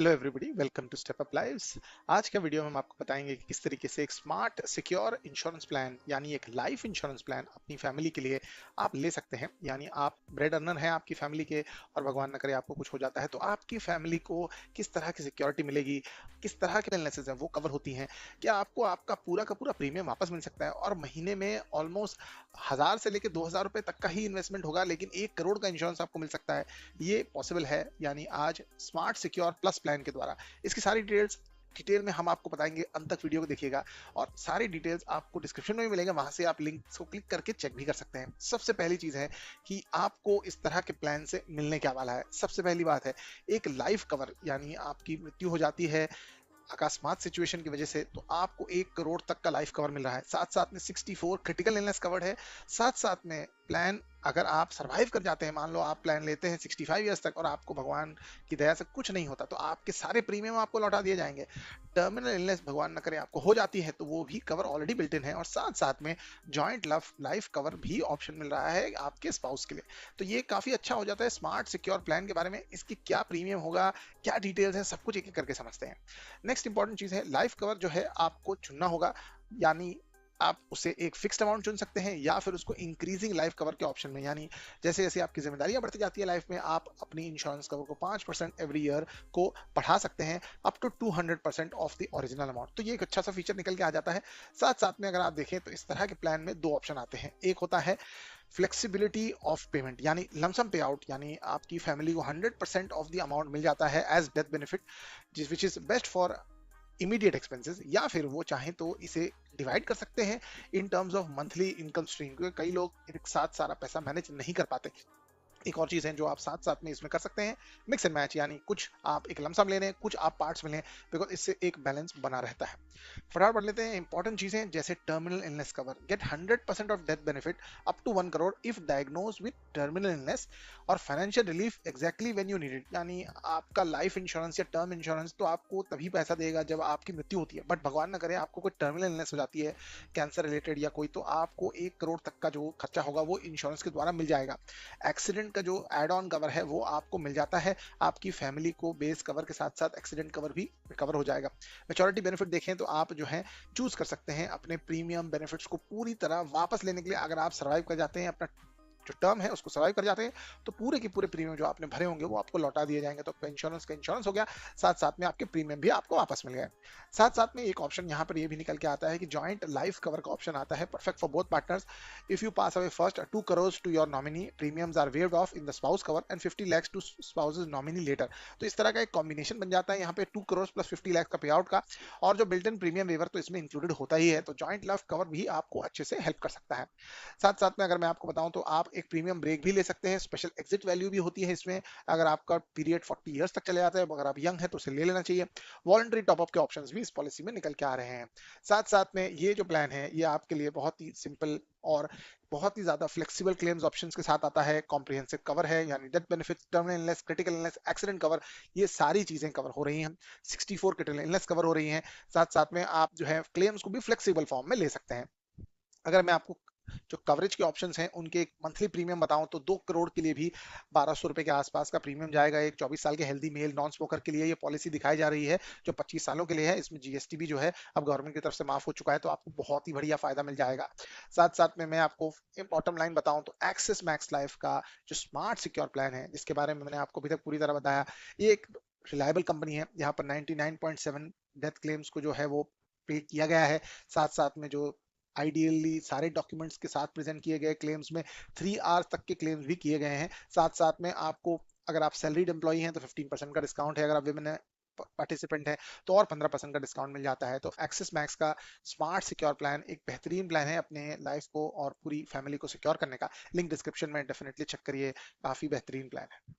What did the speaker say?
Hello everybody, welcome to step up lives. आज का video में हम आपको बताएंगे कि किस तरीके से एक स्मार्ट सिक्योर इंश्योरेंस प्लान यानी एक लाइफ इंश्योरेंस प्लान अपनी फैमिली के लिए आप ले सकते हैं। यानी आप ब्रेड अर्नर हैं आपकी फैमिली के, और भगवान न करे आपको कुछ हो जाता है तो आपकी फैमिली को किस तरह की सिक्योरिटी मिलेगी, किस तरह के इलनेसेस हैं वो कवर होती हैं, क्या आपको आपका पूरा का पूरा प्रीमियम वापस मिल सकता है, और महीने में ऑलमोस्ट 1000 से लेकर 2000 रुपए तक का ही इन्वेस्टमेंट होगा लेकिन 1 करोड़ का इंश्योरेंस आपको मिल सकता है। ये पॉसिबल है यानी आज स्मार्ट सिक्योर प्लस प्लान के द्वारा। इसकी सारी डिटेल में हम आपको बताएंगे, अंत तक वीडियो को देखिएगा और सारी डिटेल्स आपको डिस्क्रिप्शन में भी मिलेंगे, वहां से आप लिंक को क्लिक करके चेक भी कर सकते हैं। सबसे पहली चीज है कि आपको इस तरह के प्लान से मिलने क्या वाला है। सबसे पहली बात है एक लाइफ कवर, यानी आपकी मृत्यु हो जाती है अकस्मात सिचुएशन की वजह से तो आपको 1 करोड़ तक का लाइफ कवर मिल रहा है। साथ साथ में 64 क्रिटिकल इलनेस कवर्ड है। साथ साथ में प्लान अगर आप सरवाइव कर जाते हैं, मान लो आप प्लान लेते हैं 65 ईयर्स तक और आपको भगवान की दया से कुछ नहीं होता तो आपके सारे प्रीमियम आपको लौटा दिए जाएंगे। टर्मिनल इलनेस भगवान न करे आपको हो जाती है तो वो भी कवर ऑलरेडी बिल्ट इन है, और साथ साथ में जॉइंट लाइफ कवर भी ऑप्शन मिल रहा है आपके स्पाउस के लिए। तो ये काफी अच्छा हो जाता है। स्मार्ट सिक्योर प्लान के बारे में, इसकी क्या प्रीमियम होगा, क्या डिटेल्स है, सब कुछ एक एक करके समझते हैं। नेक्स्ट इंपॉर्टेंट चीज है लाइफ कवर जो है आपको चुनना होगा। यानी आप उसे एक फिक्स्ड अमाउंट चुन सकते हैं या फिर उसको इंक्रीजिंग लाइफ कवर के ऑप्शन में, यानी जैसे जैसे आपकी जिम्मेदारियां बढ़ती जाती है लाइफ में आप अपनी इंश्योरेंस कवर को 5% एवरी ईयर को बढ़ा सकते हैं up to 200% of the original amount. तो ये एक अच्छा सा फीचर निकल के आ जाता है। साथ साथ में अगर आप देखें तो इस तरह के प्लान में दो ऑप्शन आते हैं। एक होता है फ्लेक्सिबिलिटी ऑफ पेमेंट, यानी लमसम पे आउट, यानी आपकी फैमिली को 100% ऑफ द अमाउंट मिल जाता है एज डेथ बेनिफिट, जिस which is best for immediate expenses. या फिर वो चाहें तो इसे डिवाइड कर सकते हैं in terms of monthly income stream, क्योंकि कई लोग एक साथ सारा पैसा मैनेज नहीं कर पाते। एक और चीज है जो आप साथ साथ में इसमें कर सकते हैं, मिक्स एंड मैच, यानी कुछ आप एक लमसम ले लें, कुछ आप पार्ट्स में लें, बिकॉज इससे एक बैलेंस बना रहता है। फटाफट पढ़ लेते हैं इंपॉर्टेंट चीजें, जैसे terminal illness cover, get 100% of death benefit up to 1 crore if diagnose with terminal illness, और financial relief exactly when you need it. यानी आपका लाइफ इंश्योरेंस या टर्म इंश्योरेंस तो आपको तभी पैसा देगा जब आपकी मृत्यु होती है, बट भगवान ना करे आपको कोई टर्मिनल इलनेस हो जाती है, कैंसर रिलेटेड या कोई, तो आपको 1 करोड़ तक का जो खर्चा होगा वो इंश्योरेंस के द्वारा मिल जाएगा। एक्सीडेंट का जो एड ऑन कवर है वो आपको मिल जाता है, आपकी फैमिली को बेस कवर के साथ साथ एक्सीडेंट कवर भी कवर हो जाएगा। मेच्योरिटी बेनिफिट देखें तो आप जो है चूज कर सकते हैं अपने प्रीमियम बेनिफिट्स को पूरी तरह वापस लेने के लिए। अगर आप सर्वाइव कर जाते हैं, अपना जो टर्म है उसको सर्वाइव कर जाते हैं, तो पूरे के पूरे प्रीमियम जो आपने भरे होंगे वो आपको लौटा दिए जाएंगे। तो इंश्योरेंस का इंश्योरेंस हो गया, साथ साथ में आपके प्रीमियम भी आपको वापस मिल गए। साथ साथ में एक ऑप्शन यहाँ पर ये भी निकल के आता है कि जॉइंट लाइफ कवर का ऑप्शन आता है, perfect for both partners. If you pass away first 2 crore to your nominee, premiums are waived off in the spouse cover and 50 lakhs to spouse's nominee later. तो इस तरह का एक कॉम्बिनेशन बन जाता है यहाँ पे 2 करोड़ प्लस 50 lakhs का पे आउट का, और जो बिल्ट इन प्रीमियम वेवर तो इसमें इंक्लूडेड होता ही है। तो जॉइंट लाइफ कवर भी आपको अच्छे से हेल्प कर सकता है। साथ साथ में अगर मैं आपको बताऊं तो आप एक प्रीमियम ब्रेक भी ले सकते हैं, स्पेशल एग्जिट वैल्यू भी होती है इसमें। अगर आपका पीरियड 40 ईयर्स तक चले जाता है, अगर आप यंग है तो उसे ले लेना चाहिए। वॉलंटरी टॉपअप के ऑप्शंस भी इस पॉलिसी में निकल के आ रहे हैं। साथ साथ में ये जो प्लान है ये आपके लिए बहुत ही सिंपल और बहुत ही ज्यादा फ्लेक्सिबल क्लेम्स ऑप्शंस के साथ आता है। कॉम्प्रिहेंसिव कवर है, यानी death benefit, terminal illness, critical illness, accident cover, ये सारी चीजें कवर हो रही हैं। 64 क्रिटिकल इलनेस कवर हो रही हैं। साथ साथ में आप जो है क्लेम्स को भी फ्लेक्सिबल फॉर्म में ले सकते हैं। अगर मैं आपको जो कवरेज के ऑप्शंस हैं उनके एक मंथली प्रीमियम बताऊं तो 2 करोड़ के लिए भी 1200 रुपए के आसपास का प्रीमियम जाएगा। एक 24 साल के हेल्दी मेल नॉन स्मोकर के लिए ये पॉलिसी दिखाई जा रही है, जो 25 सालों के लिए है। इसमें जीएसटी भी जो है अब गवर्नमेंट की तरफ से माफ हो चुका है, तो आपको बहुत ही बढ़िया फायदा मिल जाएगा। साथ साथ में मैं आपको बॉटम लाइन बताऊं तो एक्सिस मैक्स लाइफ का जो स्मार्ट सिक्योर प्लान है, जिसके बारे में मैंने आपको अभी तक पूरी तरह बताया, ये एक रिलायबल कंपनी है। यहाँ पर 99.7 डेथ क्लेम्स को जो है वो पे किया गया है। साथ साथ में जो आइडियली सारे डॉक्यूमेंट्स के साथ प्रेजेंट किए गए क्लेम्स में 3 आवर्स तक के क्लेम्स भी किए गए हैं। साथ साथ में आपको अगर आप सैलरीड एम्प्लॉई हैं तो 15% का डिस्काउंट है, अगर आप विमेन पार्टिसिपेंट है तो और 15% का डिस्काउंट मिल जाता है। तो एक्सिस मैक्स का स्मार्ट सिक्योर प्लान एक बेहतरीन प्लान है अपने लाइफ को और पूरी फैमिली को सिक्योर करने का। लिंक डिस्क्रिप्शन में डेफिनेटली चेक करिए, काफी बेहतरीन प्लान है।